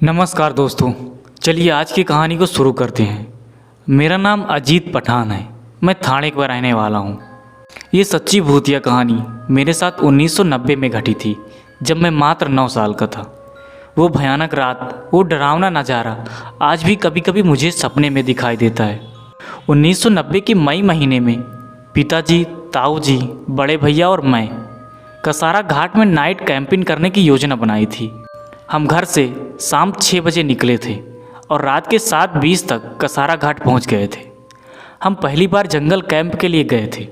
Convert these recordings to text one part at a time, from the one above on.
नमस्कार दोस्तों, चलिए आज की कहानी को शुरू करते हैं। मेरा नाम अजीत पठान है। मैं थाने का रहने वाला हूँ। ये सच्ची भूतिया कहानी मेरे साथ 1990 में घटी थी, जब मैं मात्र 9 साल का था। वो भयानक रात, वो डरावना नज़ारा आज भी कभी कभी मुझे सपने में दिखाई देता है। 1990 के मई महीने में पिताजी, ताऊ जी, बड़े भैया और मैं कसारा घाट में नाइट कैंपिंग करने की योजना बनाई थी। हम घर से शाम 6 बजे निकले थे और रात के 7:20 तक कसारा घाट पहुंच गए थे। हम पहली बार जंगल कैंप के लिए गए थे।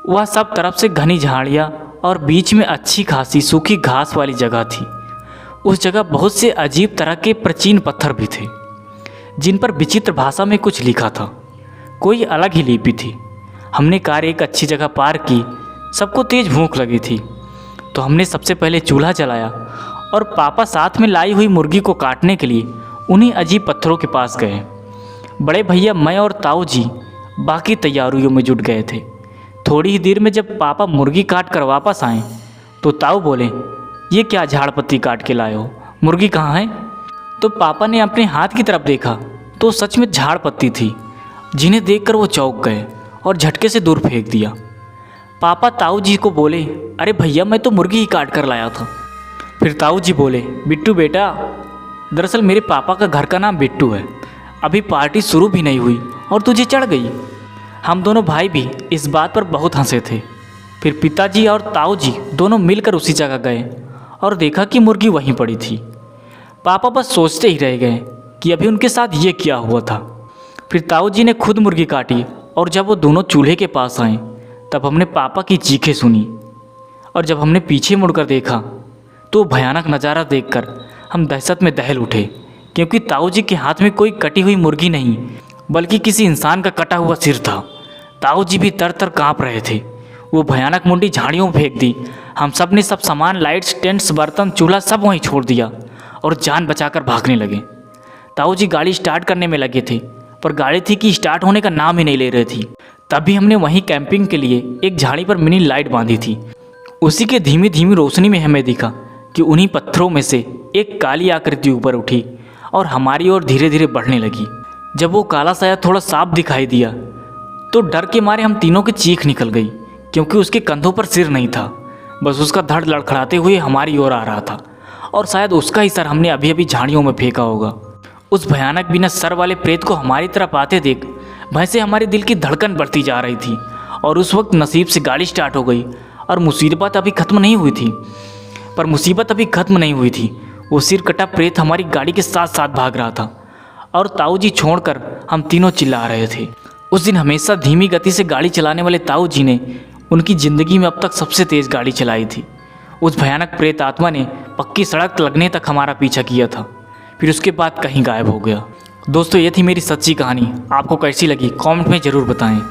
वह सब तरफ से घनी झाड़ियाँ और बीच में अच्छी खासी सूखी घास वाली जगह थी। उस जगह बहुत से अजीब तरह के प्राचीन पत्थर भी थे, जिन पर विचित्र भाषा में कुछ लिखा था। कोई अलग ही लिपि थी। हमने कार एक अच्छी जगह पार्क की। सबको तेज भूख लगी थी, तो हमने सबसे पहले चूल्हा जलाया और पापा साथ में लाई हुई मुर्गी को काटने के लिए उन्हीं अजीब पत्थरों के पास गए। बड़े भैया, मैं और ताऊ जी बाकी तैयारियों में जुट गए थे। थोड़ी ही देर में जब पापा मुर्गी काट कर वापस आए तो ताऊ बोले, ये क्या झाड़ पत्ती काट के लाए हो, मुर्गी कहाँ है? तो पापा ने अपने हाथ की तरफ देखा तो सच में झाड़ पत्ती थी, जिन्हें देखकर वो चौंक गए और झटके से दूर फेंक दिया। पापा ताऊ जी को बोले, अरे भैया, मैं तो मुर्गी ही काट कर लाया था। फिर ताऊ जी बोले, बिट्टू बेटा, दरअसल मेरे पापा का घर का नाम बिट्टू है। अभी पार्टी शुरू भी नहीं हुई और तुझे चढ़ गई। हम दोनों भाई भी इस बात पर बहुत हंसे थे। फिर पिताजी और ताऊ जी दोनों मिलकर उसी जगह गए और देखा कि मुर्गी वहीं पड़ी थी। पापा बस सोचते ही रह गए कि अभी उनके साथ ये क्या हुआ था। फिर ताऊ जी ने खुद मुर्गी काटी और जब वो दोनों चूल्हे के पास आए तब हमने पापा की चीखें सुनी। और जब हमने पीछे मुड़कर देखा तो भयानक नज़ारा देखकर हम दहशत में दहल उठे, क्योंकि ताऊ जी के हाथ में कोई कटी हुई मुर्गी नहीं बल्कि किसी इंसान का कटा हुआ सिर था। ताऊ जी भी तर तर काँप रहे थे। वो भयानक मुंडी झाड़ियों में फेंक दी। हम सब ने सब सामान, लाइट्स, टेंट्स, बर्तन, चूल्हा सब वहीं छोड़ दिया और जान बचाकर भागने लगे। ताऊ जी गाड़ी स्टार्ट करने में लगे थे, पर गाड़ी थी कि स्टार्ट होने का नाम ही नहीं ले रही थी। तभी हमने वहीं कैंपिंग के लिए एक झाड़ी पर मिनी लाइट बांधी थी। उसी के धीमी धीमी रोशनी में हमें दिखा कि उन्हीं पत्थरों में से एक काली आकृति ऊपर उठी और हमारी ओर धीरे धीरे बढ़ने लगी। जब वो काला साया थोड़ा साफ दिखाई दिया तो डर के मारे हम तीनों की चीख निकल गई, क्योंकि उसके कंधों पर सिर नहीं था, बस उसका धड़ लड़खड़ाते हुए हमारी ओर आ रहा था और शायद उसका ही सर हमने अभी अभी झाड़ियों में फेंका होगा। उस भयानक बिना सर वाले प्रेत को हमारी तरफ आते देख वैसे हमारे दिल की धड़कन बढ़ती जा रही थी। और उस वक्त नसीब से गाड़ी स्टार्ट हो गई और मुसीबत अभी ख़त्म नहीं हुई थी। वो सिर कटा प्रेत हमारी गाड़ी के साथ साथ भाग रहा था और ताऊ जी छोड़कर हम तीनों चिल्ला रहे थे। उस दिन हमेशा धीमी गति से गाड़ी चलाने वाले ताऊ जी ने उनकी ज़िंदगी में अब तक सबसे तेज़ गाड़ी चलाई थी। उस भयानक प्रेत आत्मा ने पक्की सड़क लगने तक हमारा पीछा किया था, फिर उसके बाद कहीं गायब हो गया। दोस्तों, ये थी मेरी सच्ची कहानी। आपको कैसी लगी कमेंट में ज़रूर बताएं।